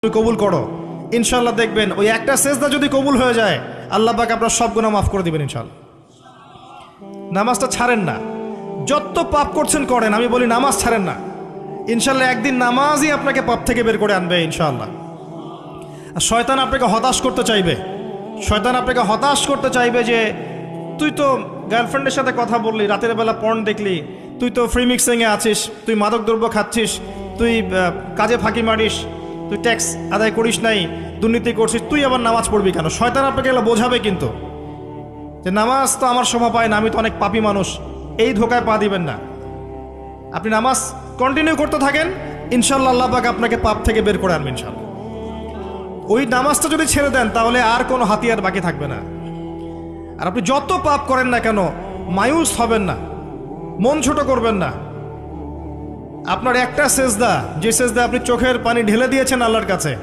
তুমি কবুল করো, ইনশাল্লাহ দেখবেন ওই একটা সেজদা যদি কবুল হয়ে যায় আল্লাহ পাক আপনার সব গুনাহ মাফ করে দিবেন ইনশাল্লাহ। নামাজটা ছাড়েন না, যত পাপ করছেন করেন, আমি বলি নামাজ ছাড়েন না, ইনশাল্লাহ একদিন নামাজই আপনাকে পাপ থেকে বের করে আনবে ইনশাল্লাহ। আর শয়তান আপনাকে হতাশ করতে চাইবে, শয়তান আপনাকে হতাশ করতে চাইবে যে তুই তো গার্লফ্রেন্ডের সাথে কথা বললি, রাতের বেলা পর্ন দেখলি, তুই তো ফ্রি মিক্সিংয়ে আছিস, তুই মাদকদ্রব্য খাচ্ছিস, তুই কাজে ফাঁকি মারিস, তুই ট্যাক্স আদায় করিস নাই, দুর্নীতি করছিস, তুই আবার নামাজ পড়বি কেন? শয়তান আপনাকে এগুলো বোঝাবে কিন্তু যে নামাজ তো আমার শোভা পায় না, আমি তো অনেক পাপী মানুষ। এই ধোকায় পা দিবেন না, আপনি নামাজ কন্টিনিউ করতে থাকেন, ইনশাল্লাহ আল্লাহ পাক আপনাকে পাপ থেকে বের করে আনবেন ইনশাল্লাহ। ওই নামাজটা যদি ছেড়ে দেন তাহলে আর কোনো হাতিয়ার বাকি থাকবে না। আর আপনি যত পাপ করেন না কেন মায়ুস হবেন না, মন ছোট করবেন না। আপনার একটা সেজদা, যে সেজদা আপনি চোখের পানি ঢেলে দিয়েছেন আল্লাহর কাছে,